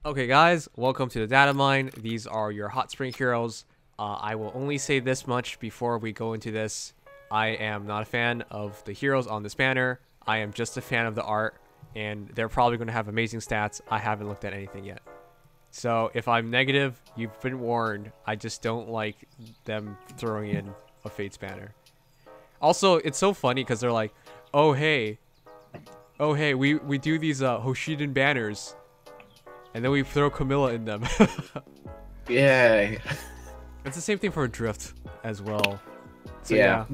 Okay guys, welcome to the Datamine. These are your hot spring heroes. I will only say this much before we go into this. I am not a fan of the heroes on this banner. I am just a fan of the art, and they're probably going to have amazing stats. I haven't looked at anything yet. So if I'm negative, you've been warned. I just don't like them throwing in a Fates banner. Also, it's so funny because they're like, oh hey, we do these Hoshiden banners. And then we throw Camilla in them. Yeah. It's the same thing for Drift as well. So, yeah.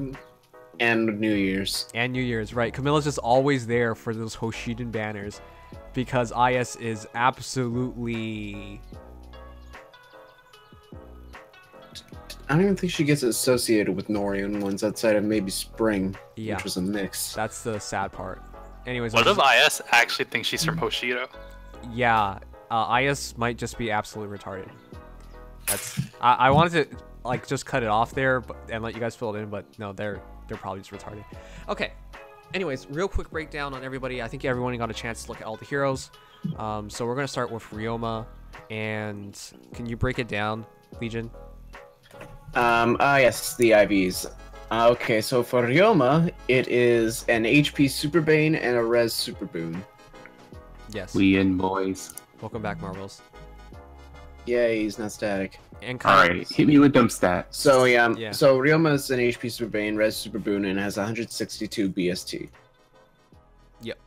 And New Year's. And New Year's, right. Camilla's just always there for those Hoshiden banners. Because IS is absolutely... I don't even think she gets associated with Norian ones outside of maybe Spring, which was a mix. That's the sad part. Anyways, what if IS actually thinks she's from Hoshido? Yeah. IS might just be absolutely retarded. That's I wanted to like just cut it off there and let you guys fill it in, but no, they're probably just retarded. Okay. Anyways, real quick breakdown on everybody. I think everyone got a chance to look at all the heroes. So we're gonna start with Ryoma, and can you break it down, Legion? Yes, the IVs. Okay, so for Ryoma, it is an HP Super Bane and a Res Super Boon. Yes. We in, boys. Welcome back, Marbels. Yeah, he's not static. And Alright, hit me with them stats. So yeah. So Ryoma is an HP Super Bane, Res Super Boon, and has 162 BST. Yep.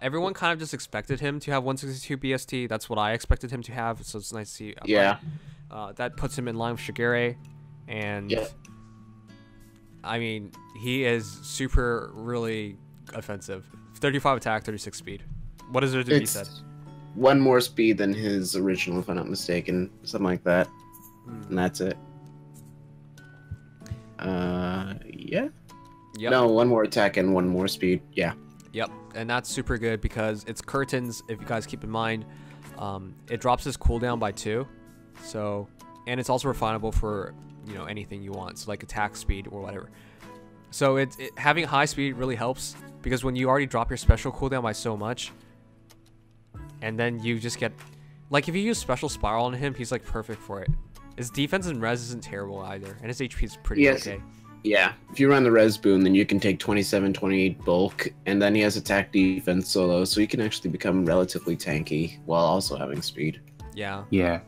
Everyone kind of just expected him to have 162 BST. That's what I expected him to have, so it's nice to see. Yeah. That puts him in line with Shigure, and yeah. I mean, he is super, really offensive. 35 attack, 36 speed. What is there to be said? One more speed than his original, if I'm not mistaken. Something like that. And that's it. Yeah? Yep. No, one more attack and one more speed. Yeah. Yep, and that's super good because it's curtains, if you guys keep in mind. It drops his cooldown by 2. So, and it's also refinable for, you know, anything you want. So like attack speed or whatever. So having high speed really helps because when you already drop your special cooldown by so much, and then you just get, like if you use special spiral on him, he's like perfect for it. His defense and res isn't terrible either, and his HP is pretty okay. Yeah, if you run the res boon, then you can take 27, 28 bulk, and then he has attack defense solo, so he can actually become relatively tanky while also having speed. Yeah. Yeah.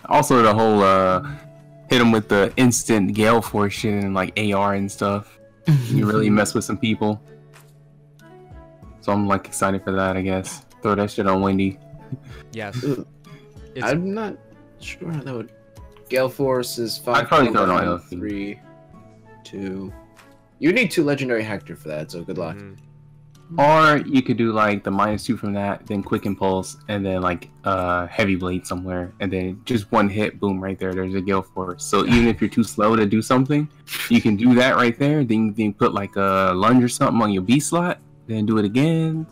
Also the whole hit him with the instant gale force shit and like AR and stuff. You really mess with some people. So I'm like excited for that, I guess. Throw that shit on Wendy. Yes. I'm not sure how that would. Gale force is 5. I'd probably throw it on 3, 2. You need 2 legendary Hector for that, so good luck. Or you could do like the -2 from that, then quick impulse, and then like heavy blade somewhere, and then just one hit, boom, right there. There's a gale force. So even if you're too slow to do something, you can do that right there. Then put like a lunge or something on your B slot, then do it again.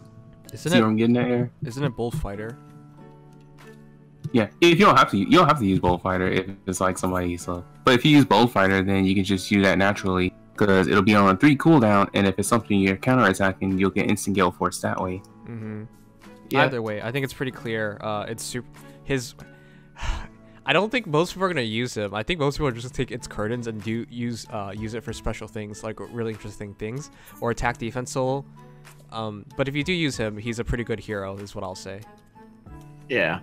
Isn't See what I'm getting at here? Isn't it Bullfighter? Yeah, if you don't have to use Bullfighter if it's like somebody slow. But if you use Bullfighter, then you can just do that naturally. Because it'll be on a 3 cooldown, and if it's something you're counterattacking, you'll get instant gale force that way. Yeah. Either way, I think it's pretty clear. It's super. I don't think most people are gonna use him. I think most people are just gonna take its curtains and use it for special things, like really interesting things, or attack defense solo. But if you do use him, he's a pretty good hero, is what I'll say. Yeah.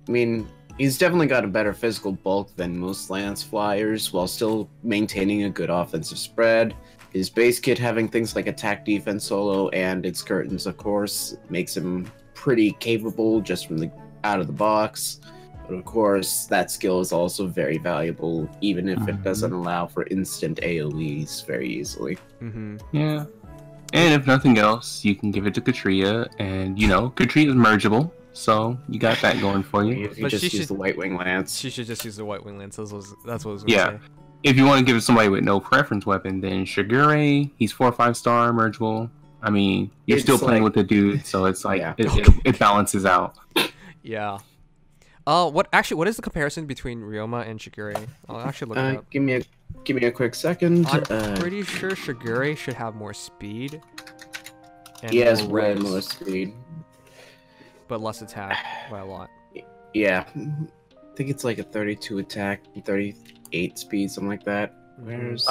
I mean, he's definitely got a better physical bulk than most Lance Flyers, while still maintaining a good offensive spread. His base kit having things like attack defense solo and its curtains, of course, makes him pretty capable just from the out of the box. But of course, that skill is also very valuable, even if it doesn't allow for instant AoEs very easily. Yeah. And if nothing else, you can give it to Katria, and you know, Katria's mergeable. So you got that going for you. If you just use the White Wing Lance. She should just use the White Wing Lance. That's what I was gonna say. If you want to give it somebody with no preference weapon, then Shigure, he's 4 or 5 star mergeable. I mean, you're still playing with the dude, so it's like it balances out. Yeah. What is the comparison between Ryoma and Shigure? I'll actually look it up. Give me a quick second. I'm pretty sure Shigure should have more speed. And he has way more speed. but less attack by a lot. Yeah. I think it's like a 32 attack, 38 speed, something like that. Where's...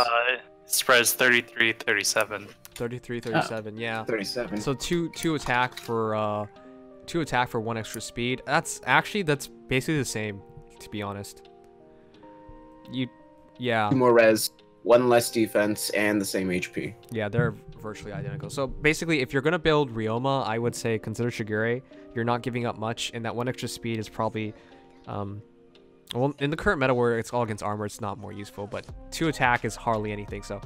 Spreads 33, 37. 33, 37, yeah. 37. So two attack for 1 extra speed. That's basically the same, to be honest. Yeah. 2 more res, 1 less defense, and the same HP. Yeah, they're virtually identical. So basically, if you're gonna build Ryoma, I would say consider Shigure. You're not giving up much, and that 1 extra speed is probably, well, in the current meta where it's all against armor, it's not more useful. But 2 attack is hardly anything. So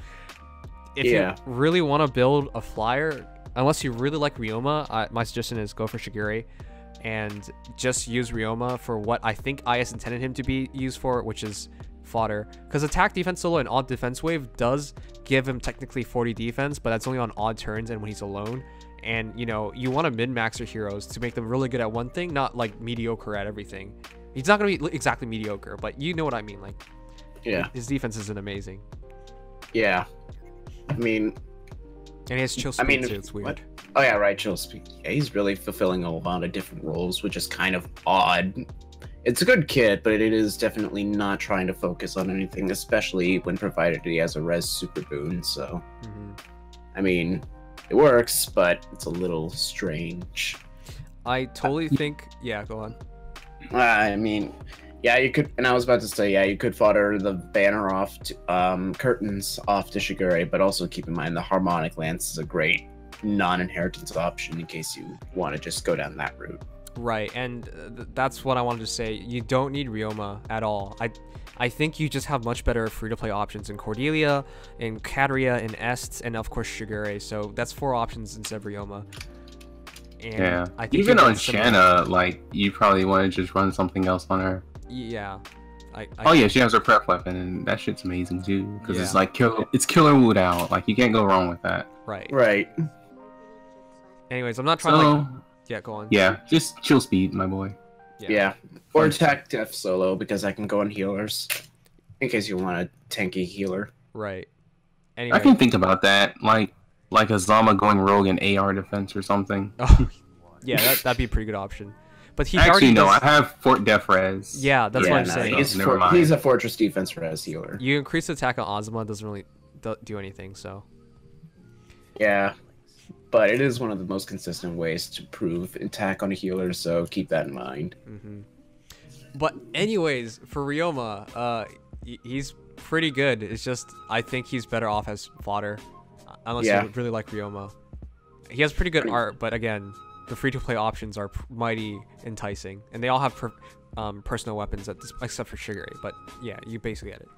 if you really want to build a flyer, unless you really like Ryoma, my suggestion is go for Shigure, and just use Ryoma for what I think IS intended him to be used for, which is fodder. Because attack, defense solo, and odd defense wave does give him technically 40 defense, but that's only on odd turns and when he's alone. And you know, you want to min-max your heroes to make them really good at one thing, not like mediocre at everything. He's not gonna be exactly mediocre, but you know what I mean. Like, yeah, his defense isn't amazing. Yeah, I mean, and he has chill speed too. It's weird. What? Oh yeah, right, chill speed. Yeah, he's really fulfilling a lot of different roles, which is kind of odd. It's a good kit, but it is definitely not trying to focus on anything, especially when provided he has a res super boon. So, I mean, it works, but it's a little strange. I totally think. Yeah, go on. I mean, yeah, you could, and I was about to say, yeah, you could fodder the banner off to, curtains off to Shigure, but also keep in mind the harmonic lance is a great non-inheritance option in case you want to just go down that route. Right, and that's what I wanted to say. You don't need Ryoma at all. I think you just have much better free-to-play options in Cordelia, in Kateria, in Est, and of course Shigure. So that's 4 options instead of Ryoma. And yeah, I think even on Shanna, like, you probably want to just run something else on her. Yeah. Oh yeah, she has her prep weapon, and that shit's amazing too, because it's like it's killer mood out. Like, you can't go wrong with that. Right. Right. Anyways, I'm not trying to like... Yeah, go on. Yeah, just chill speed, my boy. Yeah. Or attack def solo, because I can go on healers. In case you want a tanky healer. Right. Anyway. I can think about that, like a Zama going rogue in AR defense or something. Oh, yeah, that'd be a pretty good option. But he actually I have Fort Def Res. Yeah, that's what I'm saying. He's a Fortress Defense Res healer. You increase the attack on Ozma, doesn't really do anything, so. Yeah, but it is one of the most consistent ways to prove attack on a healer, so keep that in mind. But anyways, for Ryoma, he's pretty good. It's just, I think he's better off as fodder, unless you really like Ryoma. He has pretty good art, but again, the free-to-play options are mighty enticing, and they all have personal weapons except for Shigure. But yeah, you basically get it.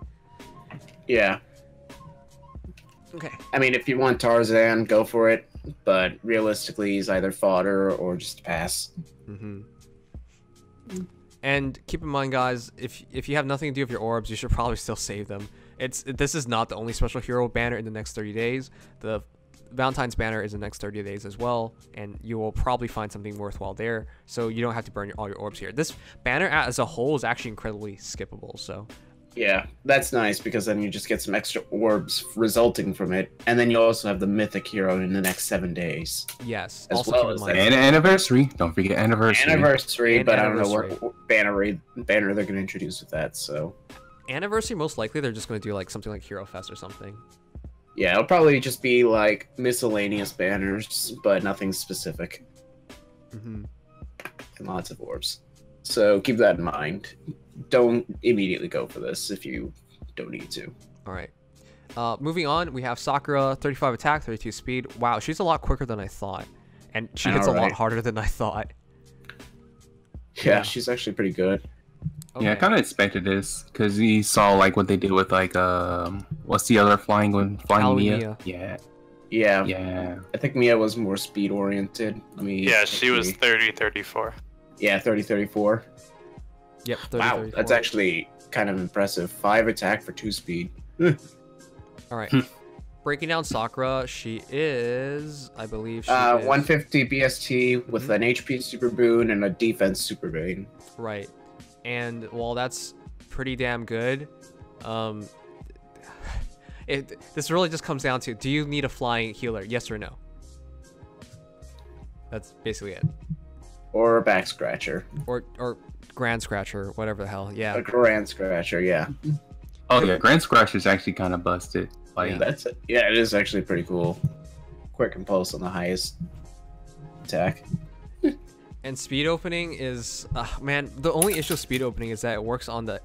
Yeah. Okay. I mean, if you want Tarzan, go for it. But realistically, he's either fodder or just pass. And keep in mind, guys, if you have nothing to do with your orbs, you should probably still save them. This is not the only special hero banner in the next 30 days. The Valentine's banner is the next 30 days as well, and you will probably find something worthwhile there, so you don't have to burn all your orbs here. This banner as a whole is actually incredibly skippable, so... Yeah, that's nice, because then you just get some extra orbs resulting from it, and then you also have the Mythic hero in the next 7 days. Yes. As also well keep in as mind. And Anniversary. Don't forget Anniversary. Anniversary, And but Anniversary. I don't know what banner they're going to introduce with that, so... Anniversary, most likely, they're just going to do like something like Hero Fest or something. Yeah, it'll probably just be like miscellaneous banners, but nothing specific. And lots of orbs. So keep that in mind. Don't immediately go for this if you don't need to. Alright. Moving on, we have Sakura, 35 attack, 32 speed. Wow, she's a lot quicker than I thought. And she hits a lot harder than I thought. Yeah, she's actually pretty good. Okay. Yeah, I kind of expected this because you saw like what they did with like what's the other flying Mia? Yeah. I think Mia was more speed oriented. She was 30-34. Yeah, 30-34. Yep. 30, wow, 34. That's actually kind of impressive. 5 attack for 2 speed. All right. Breaking down Sakura, she is, I believe, 150 BST with an HP super boon and a defense super boon. Right. And while that's pretty damn good, this really just comes down to, do you need a flying healer? Yes or no? That's basically it. Or a back scratcher. Or Grand Scratcher, whatever the hell. Yeah. A Grand Scratcher, yeah. Oh yeah, Grand Scratcher is actually kind of busted. Like Yeah. That's it. Yeah, it is actually pretty cool. Quick Impulse on the highest attack. And speed opening is, man, the only issue with speed opening is that it works on the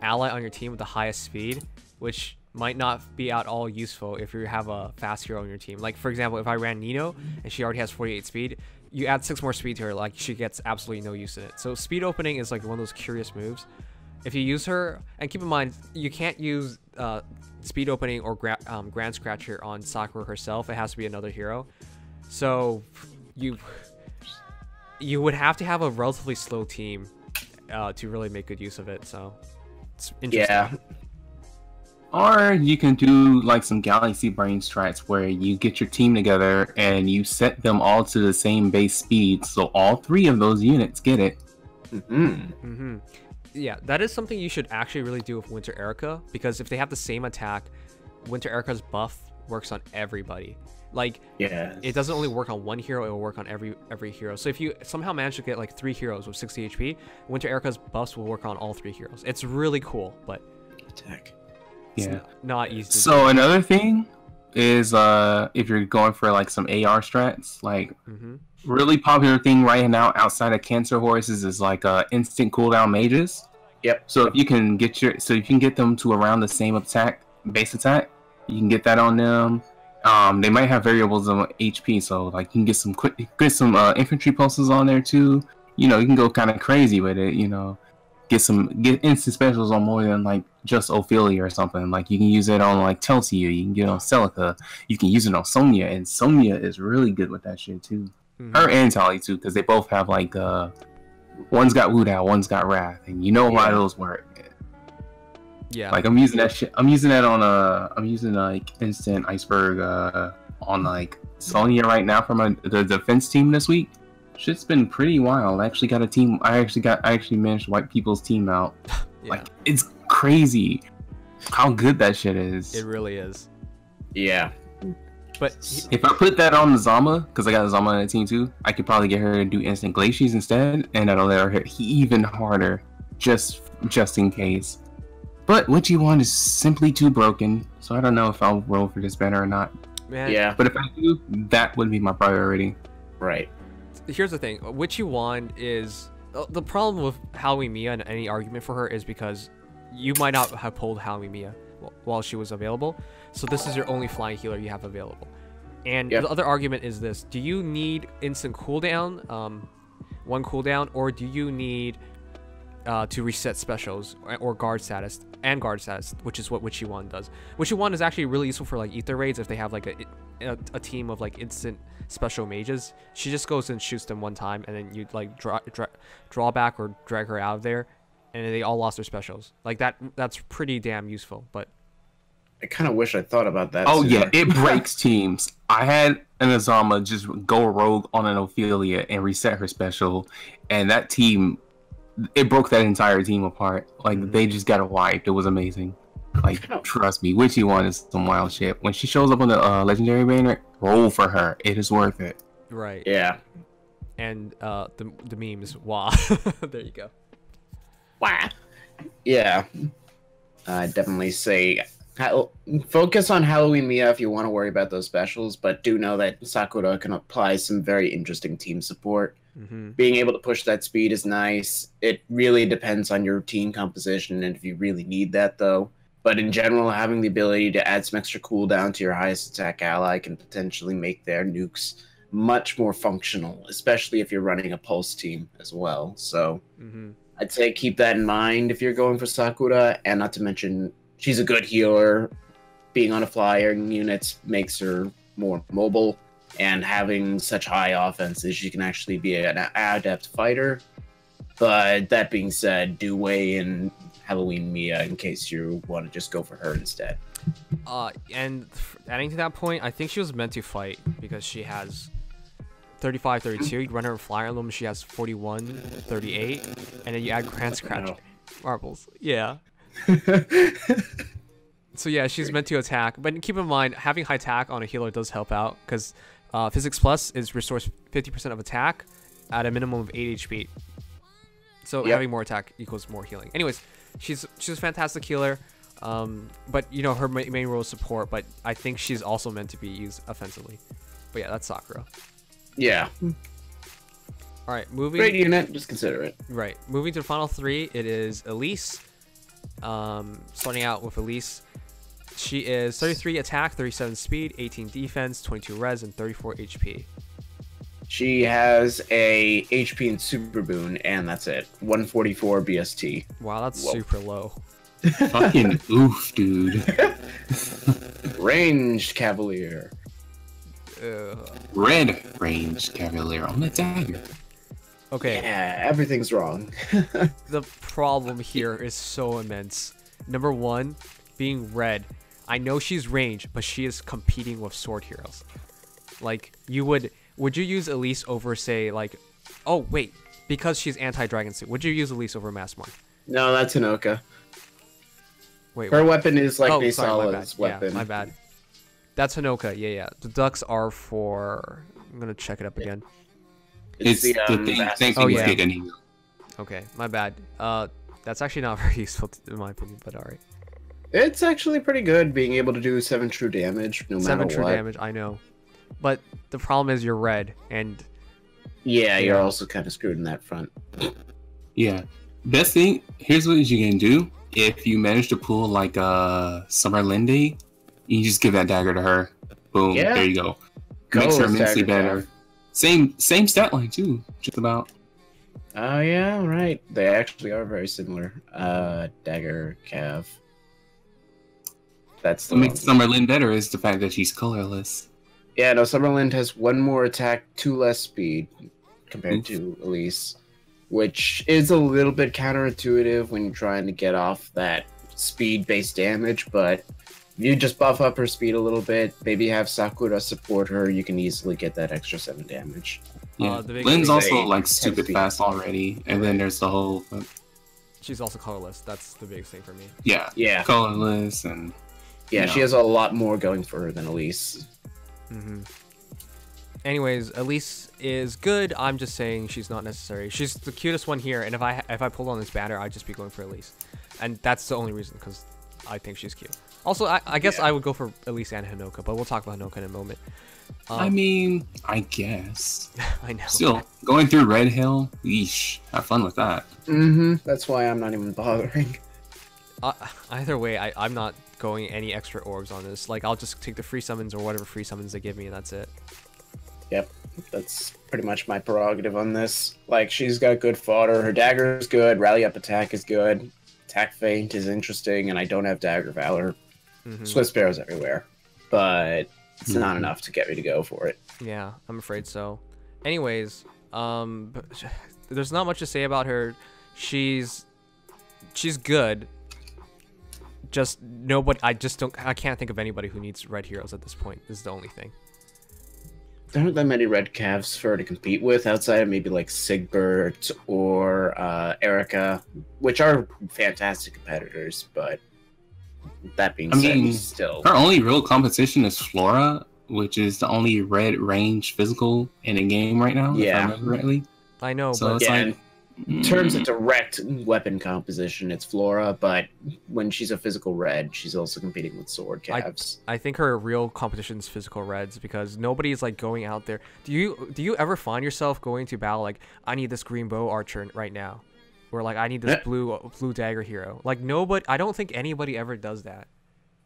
ally on your team with the highest speed, which might not be at all useful if you have a fast hero on your team. Like, for example, if I ran Nino and she already has 48 speed, you add 6 more speed to her, like, she gets absolutely no use in it. So speed opening is like one of those curious moves. If you use her, and keep in mind, you can't use speed opening or Grand Scratcher on Sakura herself. It has to be another hero. So you would have to have a relatively slow team to really make good use of it. So it's interesting. Yeah. Or you can do like some Galaxy Brain strats where you get your team together and you set them all to the same base speed, so all 3 of those units get it. Yeah, that is something you should actually really do with Winter Erica, because if they have the same attack, Winter Erica's buff works on everybody. Like, Yeah. it doesn't only work on one hero, it will work on every hero. So if you somehow manage to get like 3 heroes with 60 HP, Winter Erica's buffs will work on all 3 heroes. It's really cool, but Attack. it's not easy to do. So another thing is if you're going for like some AR strats, like really popular thing right now outside of Cancer Horses is like instant cooldown mages. Yep. So if you can get them to around the same base attack, you can get that on them. They might have variables on HP, so like you can get some infantry pulses on there too. You know, you can go kind of crazy with it. You know, get instant specials on more than like just Ophelia or something. Like you can use it on like Telsia, you can get it on Celica, you can use it on Sonya, and Sonya is really good with that shit too. Her and Tali too, because they both have like one's got Wudao, one's got Wrath, and you know why those work. Yeah. Like I'm using that shit. I'm using that on I'm using like instant iceberg on like Sonya right now from the defense team this week. Shit's been pretty wild. I actually got a team. I actually managed to wipe people's team out. Yeah. Like it's crazy how good that shit is. It really is. Yeah. But If I put that on the Zama, because I got a Zama on the team too, I could probably get her to do instant glaciers instead, and that'll let her hit even harder, just in case. But what you want is simply too broken, so I don't know if I'll roll for this banner or not. man, Yeah. But if I do, that would be my priority. Right. here's the thing. What you want is the problem with Halloween Mia and any argument for her is because you might not have pulled Halloween Mia while she was available. So this is your only flying healer you have available. And Yep. the other argument is this: do you need instant cooldown, one cooldown, or do you need to reset specials or guard status, which is what Witchy Wand does. Witchy Wand is actually really useful for like ether raids if they have like a team of like instant special mages. She just goes and shoots them one time, and then you like draw back or drag her out of there, and they all lost their specials. Like that's pretty damn useful. But I kind of wish I thought about that. Oh sooner. yeah, it breaks teams. I had an Azama just go rogue on an Ophelia and reset her special, and that team, it broke that entire team apart. Like they just got it wiped. It was amazing. Like trust me, Witchy One is some wild shit. When she shows up on the legendary banner, roll for her. It is worth it. right. Yeah. And the memes. Wow. There you go. Wow. Yeah. I definitely say focus on Halloween Mia if you want to worry about those specials, but do know that Sakura can apply some very interesting team support. Being able to push that speed is nice. It really depends on your team composition and if you really need that, though. But in general, having the ability to add some extra cooldown to your highest attack ally can potentially make their nukes much more functional, especially if you're running a pulse team as well. So I'd say keep that in mind if you're going for Sakura, and not to mention she's a good healer. Being on a flying unit makes her more mobile, and having such high offenses, she can actually be an adept fighter. But that being said, do weigh in Halloween Mia in case you want to just go for her instead. And adding to that point, I think she was meant to fight because she has 35, 32. You run her Fire Emblem, she has 41, 38, and then you add Grand Scratch Marbels. Yeah. So yeah, she's meant to attack, but keep in mind having high attack on a healer does help out because Physics Plus restores 50% of attack at a minimum of 8 HP. So Yep. having more attack equals more healing. Anyways, she's a fantastic healer. But you know, her main role is support, but I think she's also meant to be used offensively. But yeah, that's Sakura. Yeah. All right, moving. Great unit, just consider it. Right, moving to the final 3, it is Elise. Starting out with Elise, she is 33 attack, 37 speed, 18 defense, 22 res, and 34 HP. She has a HP and super boon, and that's it. 144 BST. Wow, that's Whoa. super low. Fucking oof, dude. Ranged Cavalier. Red Range Cavalier on the dagger. Okay, Yeah, everything's wrong. the problem here is so immense. Number 1, being red. I know she's ranged, but she is competing with sword heroes. Like, would you use Elise over, say, like, oh wait, because she's anti-dragon suit, would you use Elise over Massmore? No, that's Hinoka. Wait, Her weapon is like oh, sorry, my bad. Basala's weapon. Yeah, my bad. That's Hinoka. Yeah. The ducks are for. I'm gonna check it up again. It's the thing. Vast- Same Oh, thing yeah. with Giga. Okay, my bad. That's actually not very useful in my opinion, but alright. It's actually pretty good being able to do 7 true damage no matter 7 true what. damage, I know. But the problem is you're red, and Yeah, you're Yeah. also kind of screwed in that front. Yeah. Best thing, here's what you can do. If you manage to pull like a Summer Lindy, you just give that dagger to her. Boom. Yeah. There you go. Go Makes her with immensely dagger better. Same stat line too, just about. Oh yeah, right. They actually are very similar. Dagger, Cav. That's the What makes wrong- Summerlin better is the fact that she's colorless. Yeah, no, Summerland has 1 more attack, 2 less speed compared Oof. to Elise, which is a little bit counterintuitive when you're trying to get off that speed-based damage, but if you just buff up her speed a little bit, maybe have Sakura support her, you can easily get that extra 7 damage. Yeah. the big Lynn's thing- also They like have stupid speed. fast already, and then there's the whole she's also colorless. That's the biggest thing for me. yeah, Yeah, colorless and yeah, No. she has a lot more going for her than Elise. Anyways, Elise is good. I'm just saying she's not necessary. She's the cutest one here, and if I pulled on this banner, I'd just be going for Elise, and that's the only reason, because I think she's cute. Also, I guess Yeah. I would go for Elise and Hinoka, but we'll talk about Hinoka in a moment. I mean, I guess. I know. Still, going through Red Hill, yeesh, have fun with that. Mm-hmm. That's why I'm not even bothering. Either way, I'm not going any extra orbs on this. Like, I'll just take the free summons or whatever free summons they give me, and that's it. Yep, that's pretty much my prerogative on this. Like, she's got good fodder, her dagger is good, rally up attack is good, attack feint is interesting, and I don't have dagger valor. Swift sparrows everywhere, but it's not enough to get me to go for it. Yeah, I'm afraid so. Anyways, but there's not much to say about her. She's good. Just nobody. I can't think of anybody who needs red heroes at this point. This is the only thing. There aren't that many red calves for her to compete with outside of maybe like Sigbert or Erica, which are fantastic competitors, but that being I said, mean, still. Her only real competition is Flora, which is the only red range physical in the game right now, if I Yeah. remember correctly. I know, So but it's Yeah, like, in terms of direct weapon composition, it's Flora, but when she's a physical red, she's also competing with sword calves. I think her real competition is physical reds, because nobody's like going out there. Do you ever find yourself going to battle like, I need this green bow archer right now, or like, I need this blue dagger hero? Like, nobody. I don't think anybody ever does that.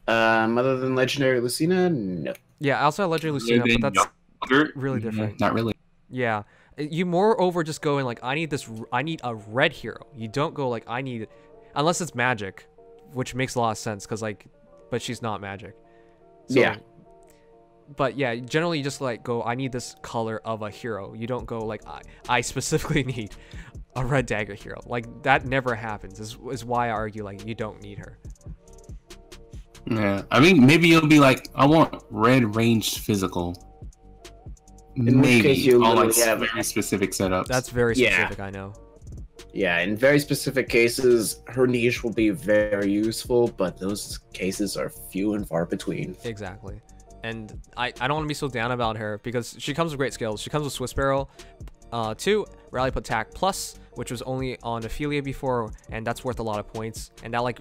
Other than Legendary Lucina, no. Yeah, outside of Legendary Lucina, but that's younger, really different. Not really. Yeah, you moreover just going like, I need a red hero. You don't go like, I need, unless it's magic, which makes a lot of sense, because like, but she's not magic. So, Yeah. But yeah, generally you just like go, I need this color of a hero. You don't go like, I specifically need a red dagger hero. Like, that never happens. Is why I argue like you don't need her. Yeah, I mean, maybe you'll be like, I want red ranged physical. In which case you all like literally have- very specific setups. That's very Yeah. specific, I know. Yeah, in very specific cases, her niche will be very useful, but those cases are few and far between. Exactly. And I don't want to be so down about her, because she comes with great skills. She comes with Swiss Barrel. 2, Rally Attack Plus, which was only on Ophelia before, and that's worth a lot of points. And that like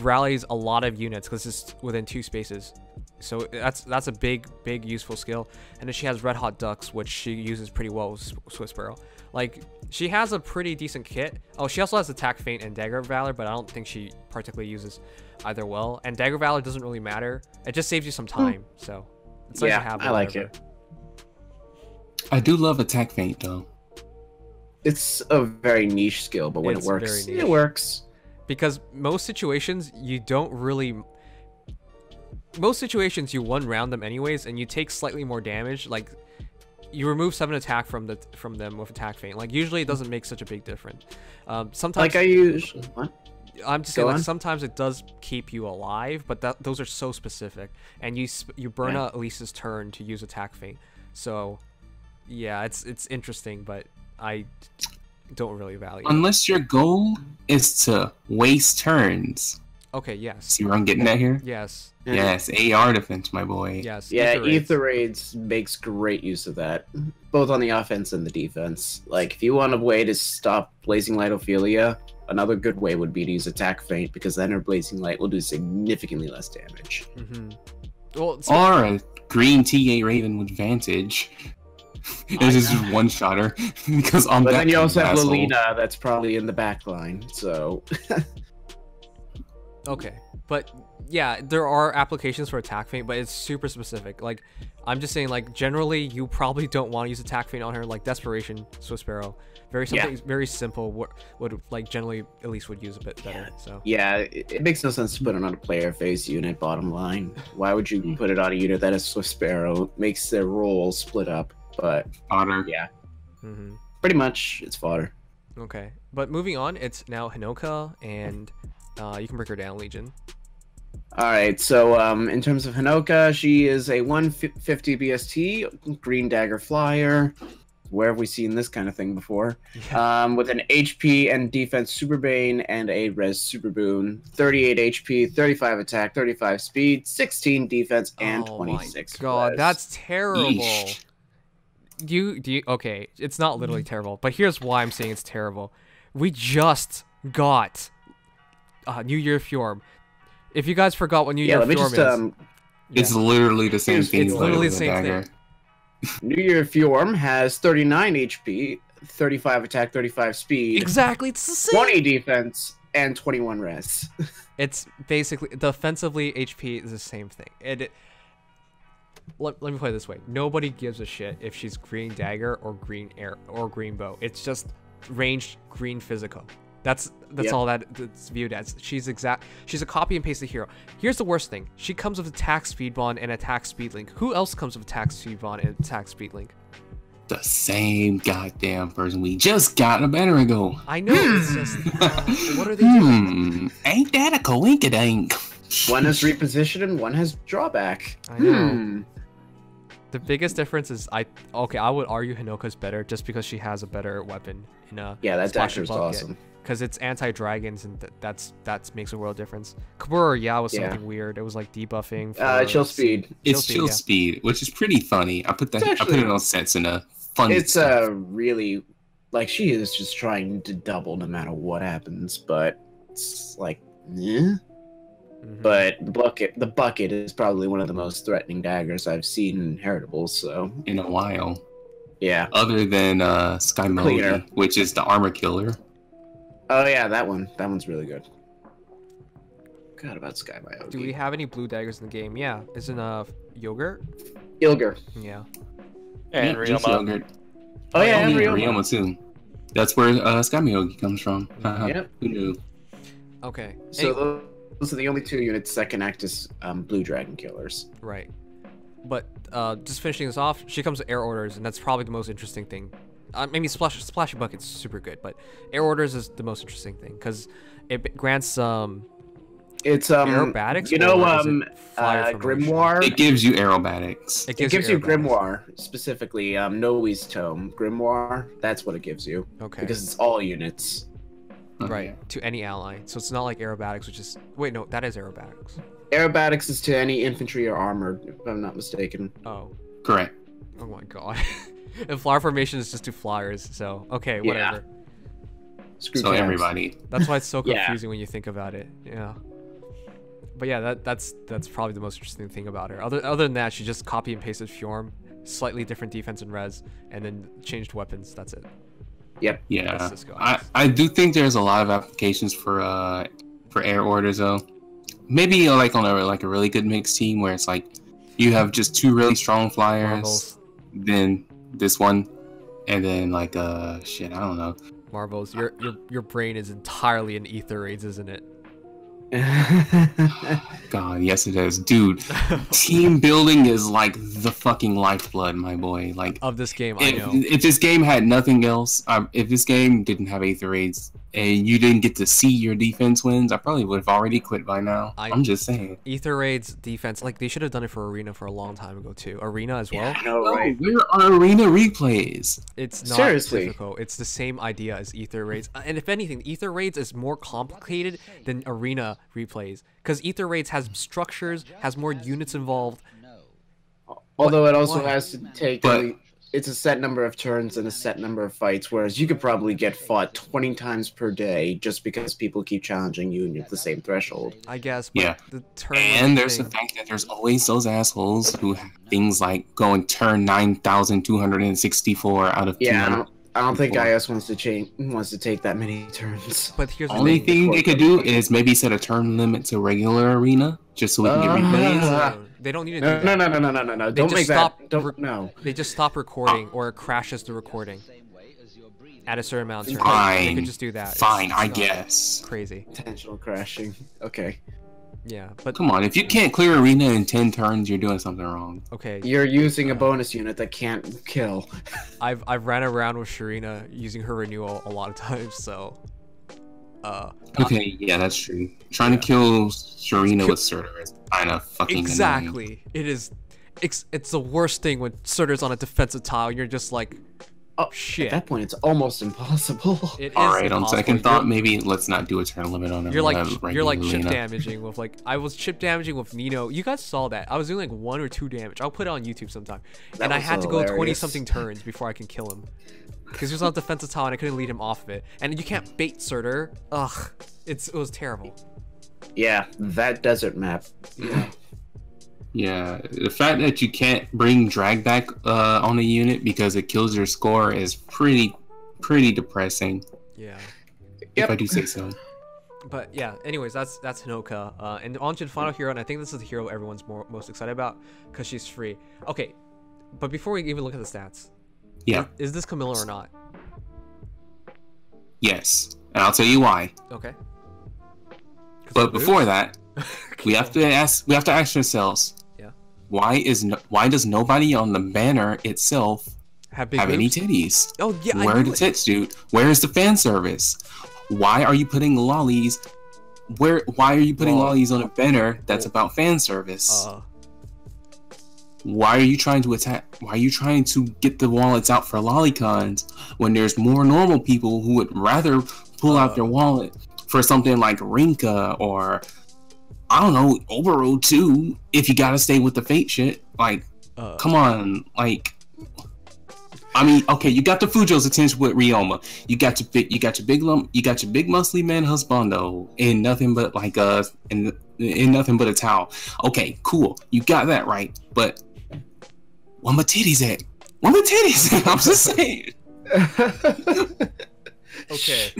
rallies a lot of units because it's within 2 spaces. So that's a big useful skill. And then she has Red Hot Ducks, which she uses pretty well with Swiss Barrel. Like, she has a pretty decent kit. Oh, she also has Attack Feint and Dagger Valor, but I don't think she particularly uses either well. And Dagger Valor doesn't really matter. It just saves you some time. So it's nice to have. I like it. I do love Attack Feint though. It's a very niche skill, but when it works, it works. Because most situations you don't really. Most situations you one round them anyways, and you take slightly more damage. Like, you remove 7 attack from them with Attack Feint. Like, usually it doesn't make such a big difference. Sometimes, like I usually, what? I'm just saying, like, sometimes it does keep you alive, but those are so specific, and you burn out Elise's turn to use Attack Feint. So, yeah, it's interesting, but I don't really value it. Unless your goal is to waste turns. Okay, yes. See where I'm getting at here? Yes. Yes, AR defense, my boy. Yes. Yeah, Ether Raids makes great use of that, both on the offense and the defense. Like, if you want a way to stop Blazing Light Ophelia, another good way would be to use Attack Feint, because then her Blazing Light will do significantly less damage. Well, or a green T8 Raven with Vantage. It's just one shotter. Because on but that then you also have asshole. Lolina that's probably in the back line, so... Okay, but yeah, there are applications for Attack Feint, but it's super specific. Like, I'm just saying, like, generally you probably don't want to use Attack Feint on her. Like Desperation, Swiss Barrel, very simple. Would like generally Elise would use a bit better. So yeah, it makes no sense to put it on a player face unit. Bottom line, why would you put it on a unit that is Swiss Barrel? It makes their role split up, but fodder. Yeah, pretty much it's fodder. Okay, but moving on, it's now Hinoka, and you can break her down, Legion. Alright, so in terms of Hinoka, she is a 150 BST, Green Dagger Flyer. Where have we seen this kind of thing before? Yeah. With an HP and Defense Super Bane and a Res Super Boon. 38 HP, 35 attack, 35 speed, 16 defense, and 26 my God, res. that's terrible. Yeesh. Okay, it's not literally terrible, but here's why I'm saying it's terrible. We just got New Year Fjorm. If you guys forgot what New Year Fjorm is, it's literally the same thing. It's literally the same thing. New Year Fjorm has 39 HP, 35 attack, 35 speed. Exactly, it's the same. 20 defense, and 21 res. It's basically, defensively, HP is the same thing. Let me put it this way. Nobody gives a shit if she's green dagger or green air or green bow. It's just ranged green physical. That's all that it's viewed as. She's a copy and pasted hero. Here's the worst thing. She comes with attack speed bond and attack speed link. Who else comes with attack speed bond and attack speed link? The same goddamn person we just got a minute ago. I know. It's just what are they doing? Ain't that a coinkydink? One has reposition and one has drawback. I know. The biggest difference is I would argue Hinoka's better just because she has a better weapon in a that dasher is awesome. Because it's anti-dragons, and that makes a world difference. Kabura was something weird. It was like debuffing. For chill speed. It's chill speed, which is pretty funny. I put it on sets in a fun. It's really like she is just trying to double no matter what happens, but it's like, yeah. But the bucket is probably one of the most threatening daggers I've seen in Heritables, so in a while. Yeah. Other than Sky Melody, which is the armor killer. Oh yeah, that one's really good. Forgot about Sky Melody. Do we have any blue daggers in the game? Yeah. Isn't Yogurt? Ilger. Yeah. And Ryoma. Oh yeah, and Ryoma too. That's where Sky Melody comes from. Yep. Who knew? Okay. So those are the only 2 units that can act as blue dragon killers. Right. But just finishing this off, she comes with air orders, and that's probably the most interesting thing. Maybe Splashy Bucket's super good, but air orders is the most interesting thing because it grants it's aerobatics. You know Grimoire. It gives you aerobatics. It gives you Grimoire specifically. Noe's Tome Grimoire. That's what it gives you. Okay. Because it's all units. Right, to any ally. So it's not like aerobatics, which is... Wait, no, that is aerobatics. Aerobatics is to any infantry or armor, if I'm not mistaken. Oh. Correct. Oh my god. And flower formation is just 2 flyers, so okay, whatever. Screw So tabs. everybody. That's why it's so Yeah. confusing when you think about it. Yeah. But yeah, that's probably the most interesting thing about her. Other than that, she just copy and pasted Fjorm, slightly different defense and res, and then changed weapons. That's it. Yep. Yeah, That's Cisco. I do think there's a lot of applications for air orders though. Maybe like on a really good mixed team where it's like you have just 2 really strong flyers, Marbels. then this one, and then like shit, I don't know. Marbels. Your brain is entirely in ether raids, isn't it? God, yes it is, dude. Team building is like the fucking lifeblood, my boy. Like Of this game, I know. if this game had nothing else, if this game didn't have Aether Raids and you didn't get to see your defense wins, I probably would have already quit by now. I'm just saying. Ether raids defense, like they should have done it for Arena for a long time ago too. Arena as well. I know, right? Where are arena replays? It's not Seriously. difficult. It's the same idea as Ether raids, and if anything, Ether raids is more complicated than Arena replays because Ether raids has structures, has more units involved. Although it also Why? has to take But- it's a set number of turns and a set number of fights, whereas you could probably get fought 20 times per day just because people keep challenging you and you're at the same threshold. I guess. But Yeah. The turn And there's the thing, fact that there's always those assholes who have things like going turn 9,264 out of Yeah, 200. I don't think IS wants to take that many turns. but here's the Only thing. thing they could do is maybe set a turn limit to regular arena just so we can get replays. Ah. They don't need to do No, that. no. They Don't just make stop that. Don't no. They just stop recording or it crashes the recording at a certain amount of turns. They Fine. could just do that. Fine, It's I not guess. Crazy. Intentional crashing. Okay. Yeah, but Come on, if you can't clear arena in 10 turns, you're doing something wrong. okay. You're using a bonus unit that can't kill. I've ran around with Sharina using her renewal a lot of times, so Okay, yeah, that's true. Trying to kill Sharina with Surtur is kind of fucking annoying. exactly. It is. It's the worst thing when Surtur's on a defensive tile. And you're just like, Oh shit. At that point, it's almost impossible. It is Alright, on impossible. second thought, maybe let's not do a turn limit on it. You're like regular chip arena. damaging with like I was chip damaging with Nino. You guys saw that. I was doing like 1 or 2 damage. I'll put it on YouTube sometime. That And I was had to go 20 hilarious. something turns before I can kill him. Because he was on a defensive tile and I couldn't lead him off of it. And you can't bait Surtur. Ugh. It was terrible. Yeah, that desert map. Yeah. Yeah, the fact that you can't bring drag back on a unit because it kills your score is pretty depressing, Yeah. if I do say so. But yeah, anyways, that's Hinoka. And on to the final hero, and I think this is the hero everyone's most excited about because she's free. Okay, but before we even look at the stats, Yeah, is this Camilla or not? yes, and I'll tell you why. Okay. But before that, we have to ask ourselves, Yeah. why does nobody on the banner itself Have big have any boobs? titties? Oh yeah, Where I are knew the it. tits, dude? Where is the fan service? Why are you putting lollies? Why are you putting Well, lollies on a banner that's about fan service? Why are you trying to attack? Why are you trying to get the wallets out for lolicons when there's more normal people who would rather pull out their wallet for something like Rinka or I don't know, Obero too? If you gotta stay with the fate shit, like, come on, like. I mean, okay, you got the Fujo's attention with Ryoma. You got your big muscly man husbando in nothing but like in nothing but a towel. Okay, cool, you got that right. But where my titties at? Where my titties at? I'm just saying. Okay.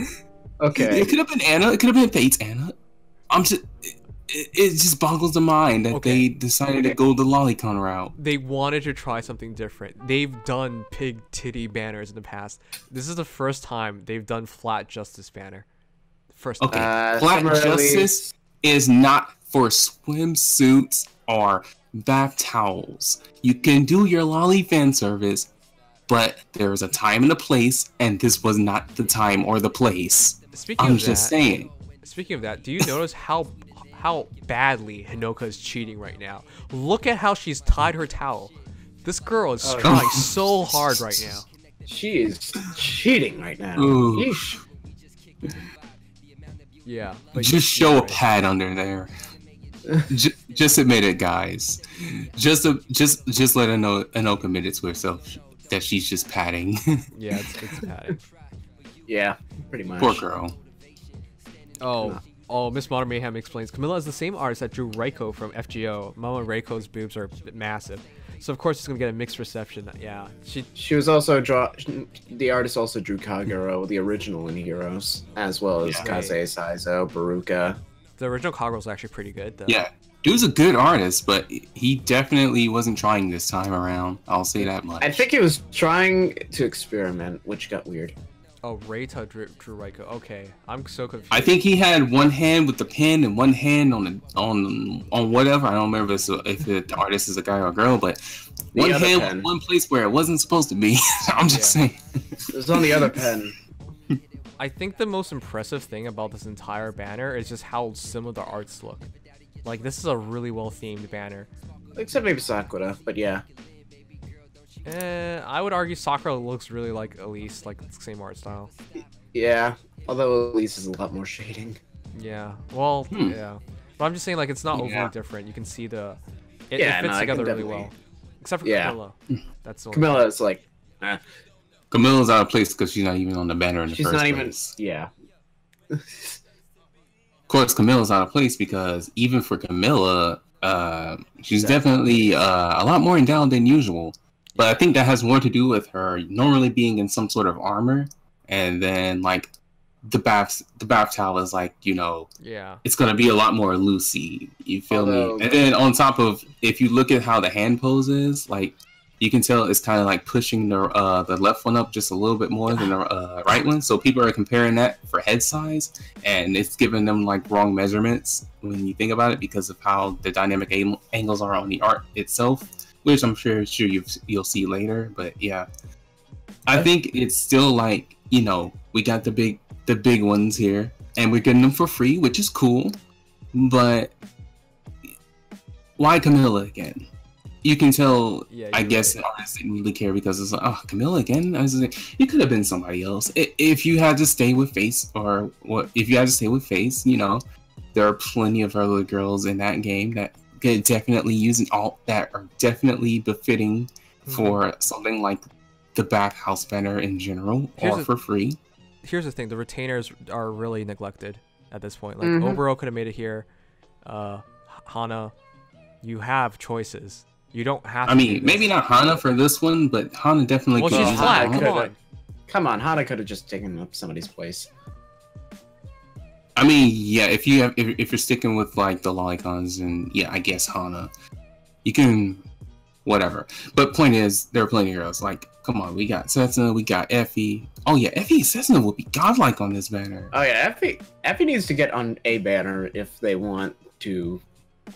Okay. It could have been Anna. It could have been Fate's Anna. I'm just. It just boggles the mind that Okay. they decided to go the lolicon route. They wanted to try something different. They've done pig titty banners in the past. This is the first time they've done flat justice banner. First time. Okay, flat summarily- justice is not for swimsuits or bath towels. You can do your lolly fan service, but there's a time and a place, and this was not the time or the place. Speaking I'm of just that, saying. Speaking of that, do you notice how badly Hinoka is cheating right now? Look at how she's tied her towel. This girl is trying so hard right now. She is cheating right now. Ooh. Yeesh. Yeah. But Just show a pad under there. Just admit it, guys. Just let her know Hinoka admit it to herself. that she's just padding. Yeah, it's padding. Yeah, pretty much. Poor girl. Oh, Miss Modern Mayhem explains, Camilla is the same artist that drew Reiko from FGO. Mama Reiko's boobs are massive. So of course it's gonna get a mixed reception. Yeah, she was also the artist also drew Kagero, the original in Heroes, as well as Kaze Saizo, Baruka. The original Kagero's actually pretty good though. Yeah, dude's a good artist, but he definitely wasn't trying this time around. I'll say that much. I think he was trying to experiment, which got weird. Oh, Reita drew Reiko. Okay, I'm so confused. I think he had one hand with the pen and one hand on whatever. I don't remember if the artist is a guy or a girl, but one hand with one place where it wasn't supposed to be. I'm just saying. It was on the other pen. I think the most impressive thing about this entire banner is just how similar the arts look. Like, this is a really well themed banner. Except maybe Sakura, but yeah. I would argue Sakura looks really like Elise, like it's the same art style. Yeah, although Elise is a lot more shading. Yeah, well, yeah. But I'm just saying, like, it's not overly different. You can see it fits together really well. Except for Camilla. That's the one. Camilla is like, Camilla's out of place because she's not even on the banner in the first place. She's not even, yeah. Of course, Camilla's out of place because even for Camilla, she's definitely a lot more endowed than usual. But I think that has more to do with her normally being in some sort of armor, and then like the bath towel is like, you know, it's gonna be a lot more loosey. You feel me? And then on top of, if you look at how the hand pose is, like you can tell it's kind of like pushing the left one up just a little bit more than the right one. So people are comparing that for head size, and it's giving them like wrong measurements when you think about it because of how the dynamic angles are on the art itself. Which I'm sure you'll see later, but yeah, I think it's still like, you know, we got the big ones here, and we're getting them for free, which is cool. But why Camilla again? You can tell. Yeah, I guess the artist didn't really care because it's like, oh, Camilla again. I was like, it could have been somebody else. If you had to stay with Face, or what? If you had to stay with Face, you know, there are plenty of other girls in that game that could definitely use an alt that are definitely befitting for something like the bathhouse banner in general, or for free. Here's the thing: the retainers are really neglected at this point. Like Obero could have made it here. Hana, you have choices. You don't have. I mean, maybe not Hana for this one, but Hana definitely. Well, could she's flat. Come on, Hana could have just taken up somebody's place. I mean, yeah, if you're sticking with like the lolicons, and yeah, I guess Hana, you can, whatever. But point is, there are plenty of heroes. Like, come on, we got Setsuna, we got Effie. Oh yeah, Effie and Setsuna will be godlike on this banner. Oh yeah, Effie needs to get on a banner if they want to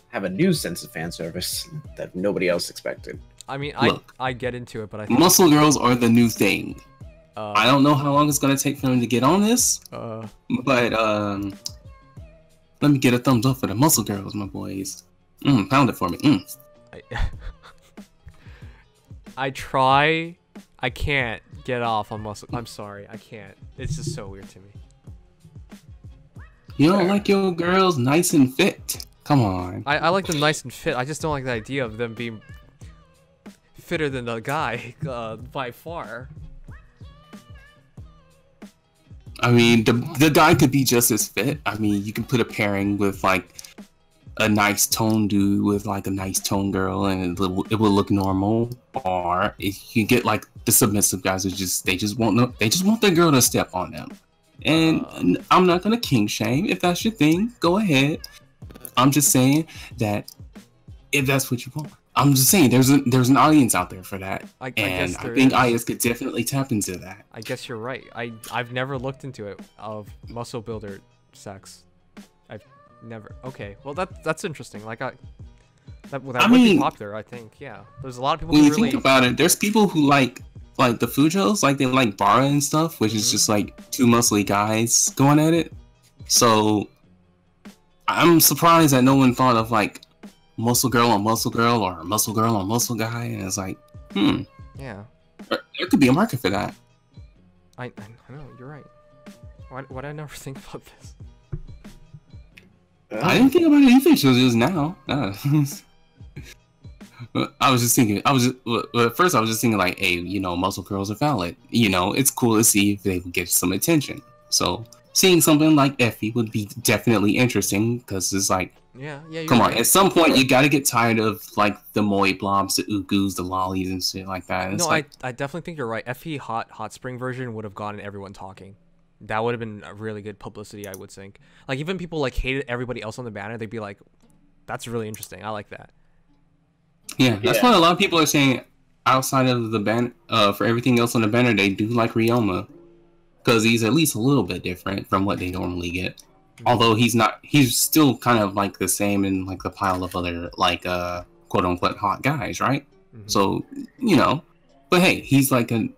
have a new sense of fan service that nobody else expected. I mean, I get into it, but I think muscle girls are the new thing. I don't know how long it's gonna take for them to get on this, but let me get a thumbs up for the muscle girls, my boys. Pound it for me. I try. I can't get off on muscle. I'm sorry, I can't. It's just so weird to me. You don't like your girls nice and fit? Come on. I like them nice and fit. I just don't like the idea of them being fitter than the guy by far. I mean, the guy could be just as fit. I mean, you can put a pairing with like a nice tone dude with like a nice tone girl, and it will look normal. Or if you get like the submissive guys who they just want the girl to step on them. And I'm not gonna king shame. If that's your thing, go ahead. I'm just saying that if that's what you want. I'm just saying there's an audience out there for that, I think IS could definitely tap into that. I guess you're right. I've never looked into it muscle builder sex. I've never. Okay, well that's interesting. Like that would be popular. I think there's a lot of people. When you think about it, there's people who like the Fujos, like they like Bara and stuff, which is just like two muscly guys going at it. So I'm surprised that no one thought of like muscle girl on muscle girl or muscle girl on muscle guy, and it's like, yeah, there could be a market for that. I know, you're right. Why did I never think about this? I didn't think about it either until just now. I was just thinking. At first I was just thinking like, hey, you know, muscle curls are valid. You know, it's cool to see if they can get some attention. So seeing something like Effie would be definitely interesting because it's like, yeah, come on. right. At some point, you got to get tired of like the moe blobs, the ugus, the lollies, and shit like that. It's No, like, I definitely think you're right. FE Hot Spring version would have gotten everyone talking. That would have been a really good publicity, I would think. Like even people like hated everybody else on the banner, they'd be like, "That's really interesting. I like that." yeah, that's why a lot of people are saying outside of the banner, for everything else on the banner, they do like Ryoma because he's at least a little bit different from what they normally get. Although he's still kind of like the same in like the pile of other like quote unquote hot guys, right? So, you know, but hey, he's like a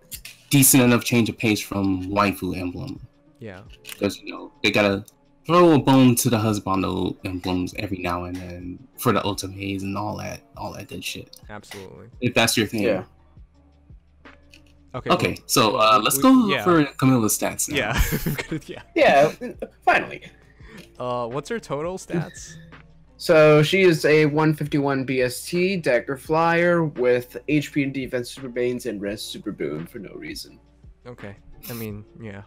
decent enough change of pace from waifu emblem. Yeah. Because, you know, they gotta throw a bone to the husbando emblems every now and then for the ultimates and all that good shit. Absolutely. If that's your thing. Yeah. Okay. So let's go for Camilla's stats now. Yeah. Yeah, finally. What's her total stats? So she is a 151 BST dagger flyer with HP and defense super banes and res super boon for no reason. Okay. I mean, yeah.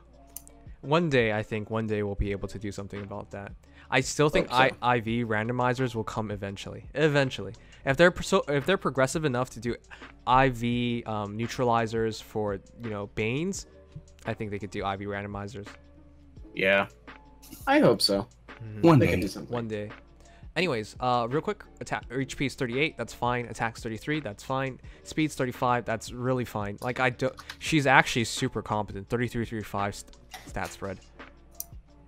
One day we'll be able to do something about that. I still think IV randomizers will come eventually. If they're progressive enough to do IV neutralizers for, you know, Banes, I think they could do IV randomizers. Yeah, I hope so. One They day. can do something. One day. Anyways, real quick, attack HP is 38, that's fine. Attack's 33, that's fine. Speed's 35, that's really fine. Like she's actually super competent. 33, 35 stat spread.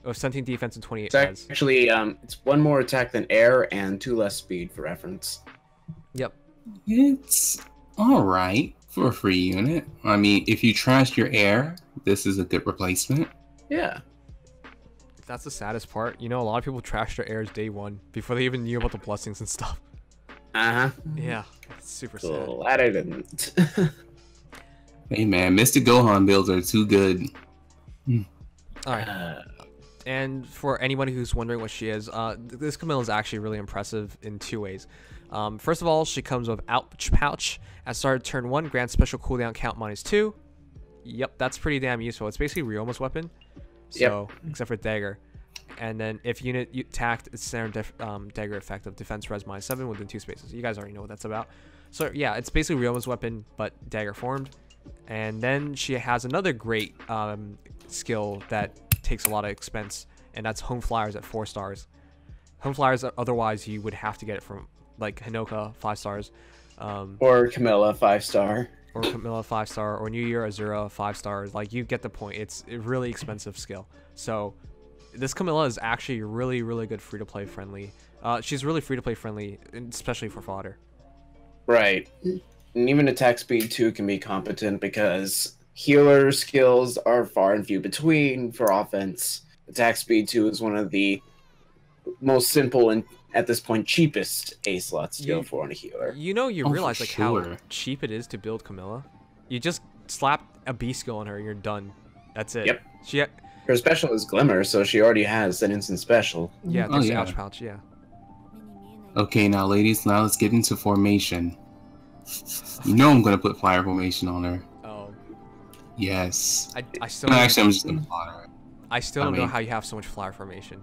With 17 defense and 28 It's res. actually it's one more attack than air and 2 less speed for reference. Yep. It's alright for a free unit. I mean, if you trash your air, this is a good replacement. Yeah. That's the saddest part. You know, a lot of people trashed their airs day one before they even knew about the blessings and stuff. Uh-huh. Yeah, it's super sad. Glad I didn't. Hey man, Mystic Gohan builds are too good. Alright. And for anyone who's wondering what she is, this Camilla is actually really impressive in 2 ways. First of all, she comes with Ouch Pouch. At start of turn 1, grants special cooldown count -2. Yep, that's pretty damn useful. It's basically Ryoma's weapon. So, except for dagger. And then if unit attacked, it's standard dagger effect of defense res -7 within 2 spaces. You guys already know what that's about. So yeah, it's basically Ryoma's weapon, but dagger formed. And then she has another great skill that takes a lot of expense, and that's Home Flyers at 4 stars. Home Flyers, otherwise you would have to get it from like Hinoka 5 stars. Or Camilla 5-star. Or Camilla 5-star, or New Year Azura 5 stars. Like, you get the point. It's a really expensive skill. So this Camilla is actually really, really good free-to-play friendly. She's really free-to-play friendly, especially for fodder. Right. And even attack speed 2 can be competent because healer skills are far and few between for offense. Attack speed 2 is one of the most simple and at this point cheapest A slot skill for a healer. You know, you realize like how sure. cheap it is to build Camilla. You just slap a beast skill on her, you're done. That's it. Yep. Her special is Glimmer, so she already has an instant special. Yeah, there's the Ouch Pouch, yeah. Okay, now ladies, now let's get into formation. You know I'm gonna put flyer formation on her. Oh. Yes. I still No, actually, I'm just gonna fly her. I still don't know how you have so much flyer formation.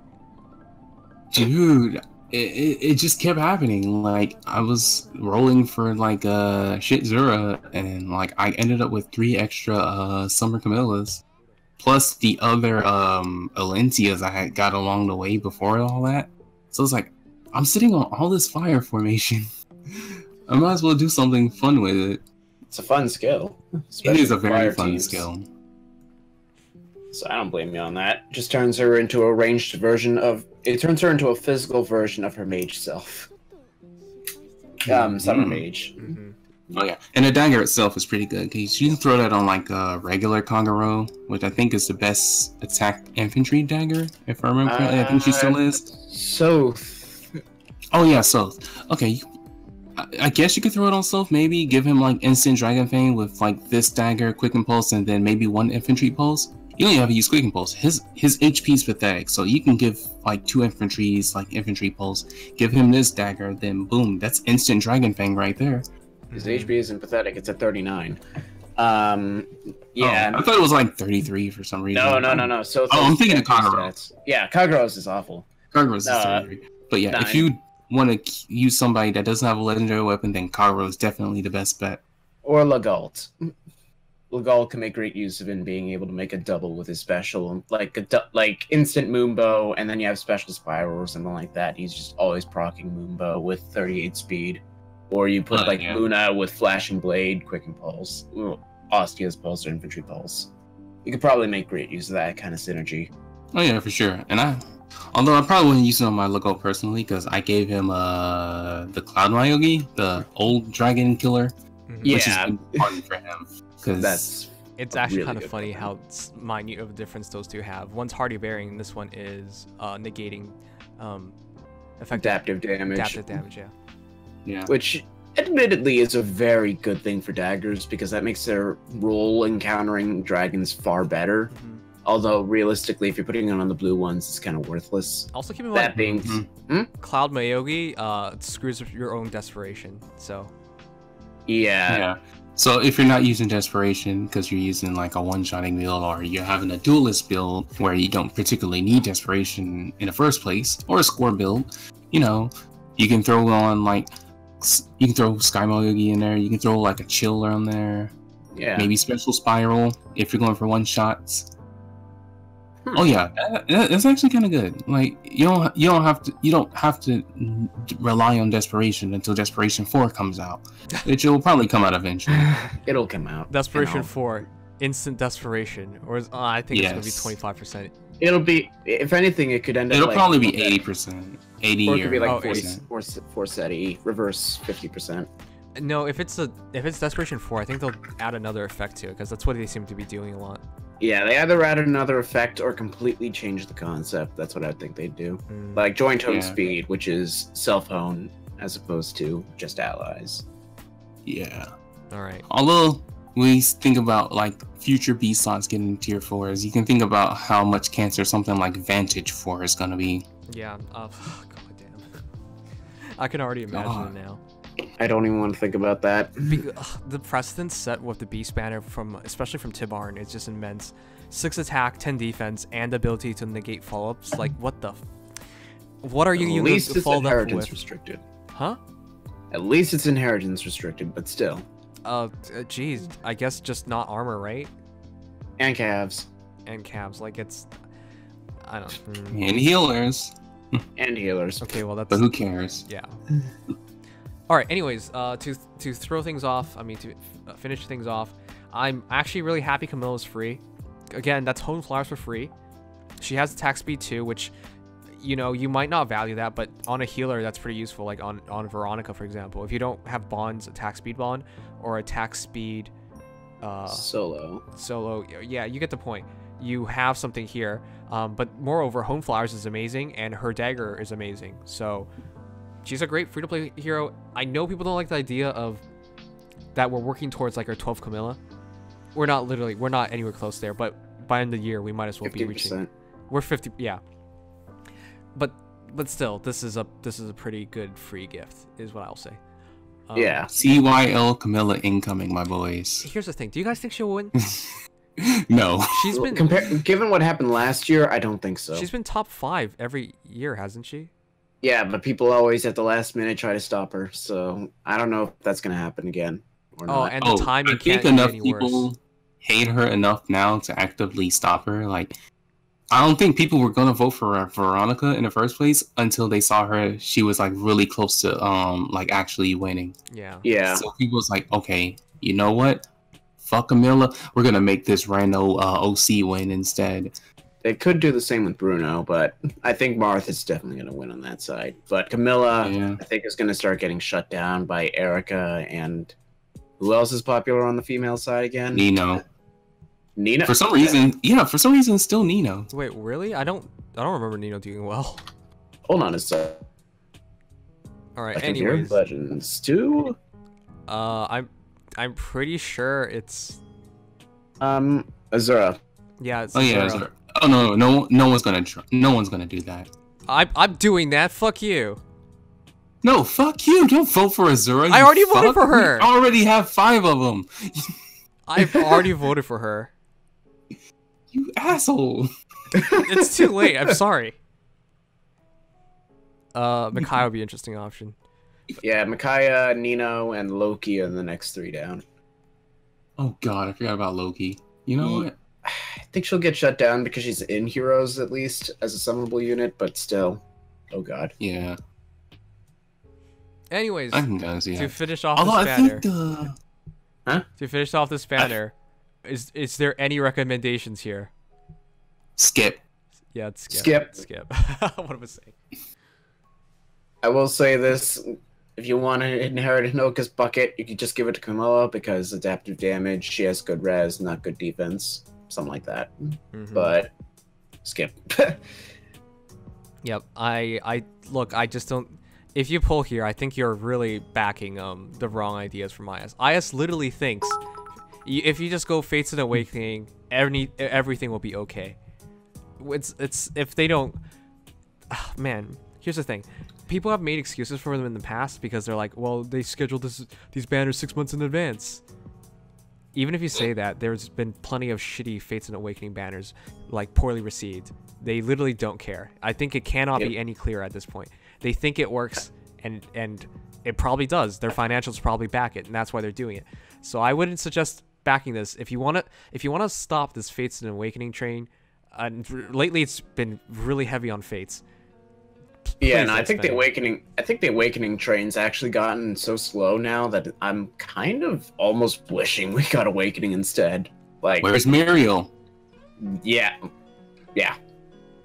Dude, it just kept happening. Like, I was rolling for like shit Zura, and like I ended up with 3 extra summer Camillas, plus the other Alencias I had got along the way before all that. So it's like, I'm sitting on all this fire formation. I might as well do something fun with it. It's a fun skill. It is a very fire fun teams. skill. So I don't blame you on that. Just turns her into a ranged version of... It turns her into a physical version of her mage self. Summer mage. Oh yeah, and the dagger itself is pretty good because you can throw that on like a regular Kangaro, which I think is the best attack infantry dagger, if I remember correctly. I think she still is. So... Oh yeah, so okay, I guess you could throw it on Soph. Maybe give him like instant Dragon Fang with like this dagger, quick impulse, and then maybe 1 infantry pulse. you only have to use Quick Impulse. His HP is pathetic, so you can give like 2 infantries, like infantry pulse, give him this dagger, then boom, that's instant Dragon Fang right there. His HP isn't pathetic, it's at 39. Yeah. Oh, I thought it was like 33 for some reason. No. So I'm thinking of Kagura. Yeah, Kaguro's is awful. Kaguro's is 33. But yeah, 9. if you want to use somebody that doesn't have a legendary weapon, then Kagura is definitely the best bet. Or Legault. Legault can make great use of him being able to make a double with his special, like instant Moonbow, and then you have special spiral or something like that. He's just always proccing Moonbow with 38 speed. Or you put Luna with Flashing Blade, Quick Impulse, Ostia's Pulse, or Infantry Pulse. You could probably make great use of that kind of synergy. Oh yeah, for sure. And although I probably wouldn't use it on my Legault personally, because I gave him the Cloud Mayogi, the old dragon killer, which is important for him. Because it's actually really kind of funny how minute of a difference those two have. One's Hardy Bearing, and this one is negating adaptive damage. Adaptive damage, yeah. Which admittedly is a very good thing for daggers because that makes their role encountering dragons far better. Although realistically, if you're putting it on the blue ones, it's kind of worthless. Also, keep in mind that being Cloud Mayogi screws with your own desperation. So yeah. So if you're not using desperation because you're using like a one-shotting build, or you're having a duelist build where you don't particularly need desperation in the first place, or a score build, you can throw on you can throw Sky Mayogi in there. You can throw like a chill on there. Yeah. Maybe special spiral if you're going for one shots. Oh yeah, that's actually kind of good. Like you don't have to rely on desperation until Desperation 4 comes out, which will probably come out eventually. It'll come out. Desperation 4, instant desperation, or I think it's gonna be 25%. It'll be, if anything, it could end up. It'll probably be 80%, 80 or it could be like 40%. 4 set E, reverse 50%. No, if it's Desperation 4, I think they'll add another effect to it because that's what they seem to be doing a lot. Yeah, they either add another effect or completely change the concept. That's what I think they'd do. Like joint hone speed, which is self-hone as opposed to just allies. Yeah. All right. Although we think about like future B slots getting tier 4s, you can think about how much cancer something like Vantage 4 is gonna be. Yeah. God damn. I can already imagine it now. I don't even want to think about that. The precedent set with the Beast Banner especially from Tibarn, is just immense. 6 attack, 10 defense, and the ability to negate follow-ups. Like what are you going to follow up with? At least it's inheritance restricted. Huh? At least it's inheritance restricted, but still. Geez, I guess just not armor, right? And calves. Like it's, I don't. And healers. And healers. Okay, well that's. But who cares? Yeah. All right. Anyways, to throw things off, to finish things off, I'm actually really happy Camilla's free. Again, that's Hone Flowers for free. She has attack speed too, which, you might not value that, but on a healer, that's pretty useful. Like on Veronica, for example, if you don't have bonds, attack speed bond or attack speed, solo. Yeah, you get the point. You have something here, but moreover, Hone Flowers is amazing, and her dagger is amazing. So. She's a great free-to-play hero. I know people don't like the idea of that we're working towards like our 12th Camilla. We're not anywhere close there, but by end of the year we might as well 50%. Be reaching. We're 50, yeah. But still, this is a pretty good free gift, is what I'll say. Yeah. CYL Camilla incoming, my boys. Here's the thing. Do you guys think she'll win? No. She's been given what happened last year, I don't think so. She's been top 5 every year, hasn't she? Yeah, but people always at the last minute try to stop her, so I don't know if that's gonna happen again or not. And the timing can't get enough any people worse. Hate her enough now to actively stop her. Like, I don't think people were gonna vote for Veronica in the first place until they saw her. She was like really close to like actually winning. Yeah. So people was like, okay, you know what? Fuck Camilla. We're gonna make this rando OC win instead. They could do the same with Bruno, but I think Martha's definitely going to win on that side. But Camilla, I think, is going to start getting shut down by Erica, and who else is popular on the female side again? Nino. For some reason, it's still Nino. Wait, really? I don't remember Nino doing well. Hold on a sec. All right. Anyways, Legends 2. I'm pretty sure it's Azura. Yeah. It's Oh yeah. Sakura. Oh no one's gonna no one's gonna do that. I'm doing that. Fuck you. No, fuck you. Don't vote for Azura. I already voted for her. We already have 5 of them. I've already voted for her. You asshole. It's too late. I'm sorry. Micaiah would be an interesting option. Yeah, Micaiah, Nino, and Loki are the next 3 down. Oh god, I forgot about Loki. You know what? I think she'll get shut down because she's in Heroes at least as a summonable unit, but still. Oh god. Yeah. Anyways, I can kind of see to that. finish off Although this I banner, think to finish off this banner, is there any recommendations here? skip. Yeah, it's Skip. Skip. What am I saying? I will say this. If you want to inherit Hinoka's bucket, you could just give it to Camilla because adaptive damage, she has good res, not good defense. Something like that. Mhm. But skip. Yep. Look, I just don't. If you pull here, I think you're really backing the wrong ideas from IS. IS literally thinks if you just go Fates and Awakening, everything will be okay. It's if they don't. Man, here's the thing. People have made excuses for them in the past because they're like, well, they scheduled these banners 6 months in advance. Even if you say that, there's been plenty of shitty Fates and Awakening banners, like poorly received. They literally don't care. I think it cannot be any clearer at this point. They think it works, and it probably does. Their financials probably back it, and that's why they're doing it. So I wouldn't suggest backing this. If you wanna stop this Fates and Awakening train, lately it's been really heavy on Fates. Yeah, and I think the Awakening train's actually gotten so slow now that I'm kind of almost wishing we got Awakening instead. Like, Where's Muriel? yeah.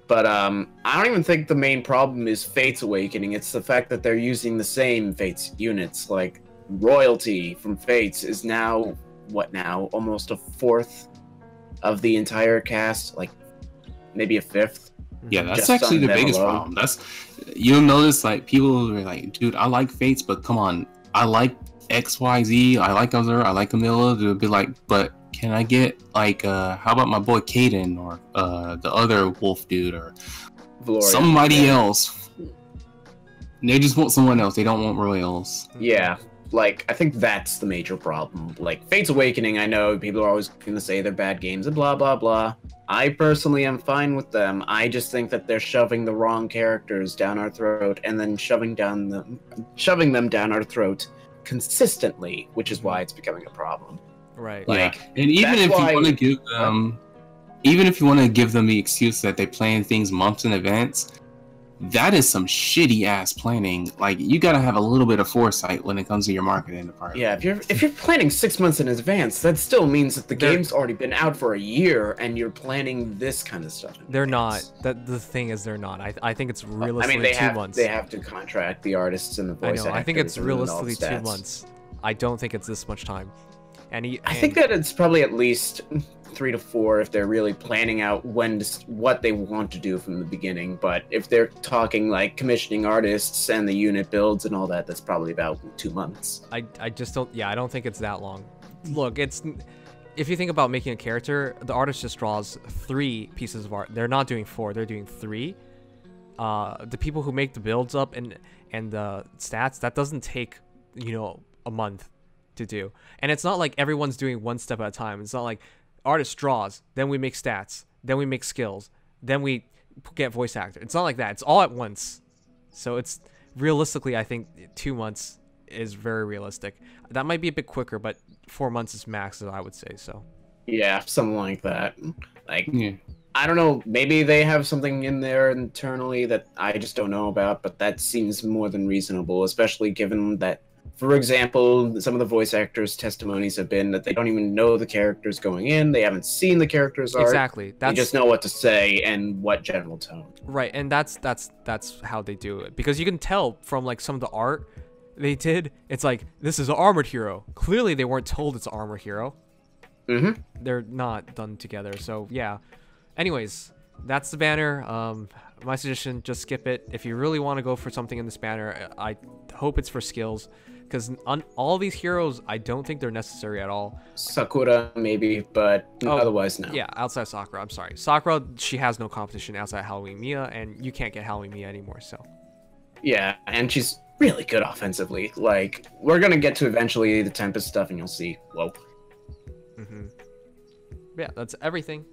But I don't even think the main problem is Fates Awakening. It's the fact that they're using the same Fates units. Like, Royalty from Fates is now, what now? Almost a fourth of the entire cast. Like, maybe a fifth. Yeah, that's Just actually on the them biggest alone. problem. You'll notice like people are like, dude, I like Fates, but come on, I like XYZ, I like Azura, I like Camilla. They'll be like, but can I get like how about my boy Caden or the other wolf dude or Valoria. somebody else? They just want someone else. They don't want Royals. Yeah, like, I think that's the major problem. Like, Fates Awakening, I know people are always going to say they're bad games and blah, blah, blah. I personally am fine with them. I just think that they're shoving the wrong characters down our throat and then shoving them down our throat consistently, which is why it's becoming a problem. Right. Like, Yeah, and even that's if why- you want to give them, even if you want to give them the excuse that they plan things months in advance, that is some shitty ass planning. Like, you gotta have a little bit of foresight when it comes to your marketing department. Yeah, if you're planning 6 months in advance, that still means that the game's already been out for a year and you're planning this kind of stuff. They're not. The thing is, they're not. I think it's realistically I mean, 2 months. they have to contract the artists and the voice I know. actors. I think it's and all the realistically 2 stats. months. I don't think it's this much time. I think that it's probably at least 3 to 4 if they're really planning out what they want to do from the beginning. But if they're talking like commissioning artists and the unit builds and all that, that's probably about 2 months. I just don't. Yeah, I don't think it's that long. Look, if you think about making a character, the artist just draws 3 pieces of art. They're not doing 4. They're doing 3. The people who make the builds up and the stats, that doesn't take a month to do. And it's not like everyone's doing one step at a time. It's not like artist draws, then we make stats, then we make skills, then we get voice actor. It's not like that. It's all at once. So it's realistically, I think 2 months is very realistic. That might be a bit quicker, but 4 months is max, I would say. So Yeah, something like that. Like, Yeah. I don't know, maybe they have something in there internally that I just don't know about, but that seems more than reasonable, especially given that, for example, some of the voice actors' testimonies have been that they don't even know the characters going in, they haven't seen the characters' art. exactly. They just know what to say and what general tone. Right, and that's how they do it, because you can tell from like some of the art they did. It's like, this is an armored hero. Clearly, they weren't told it's an armored hero. Mm-hmm. They're not done together. So yeah. Anyways, that's the banner. My suggestion: just skip it. If you really want to go for something in this banner, I hope it's for skills. Because on all these heroes, I don't think they're necessary at all. Sakura maybe, but otherwise no. Yeah, outside Sakura. I'm sorry. Sakura, she has no competition outside Halloween Mia, and you can't get Halloween Mia anymore. So. Yeah, and she's really good offensively. Like, we're gonna get to eventually the Tempest stuff, and you'll see. Whoa. Yeah, that's everything.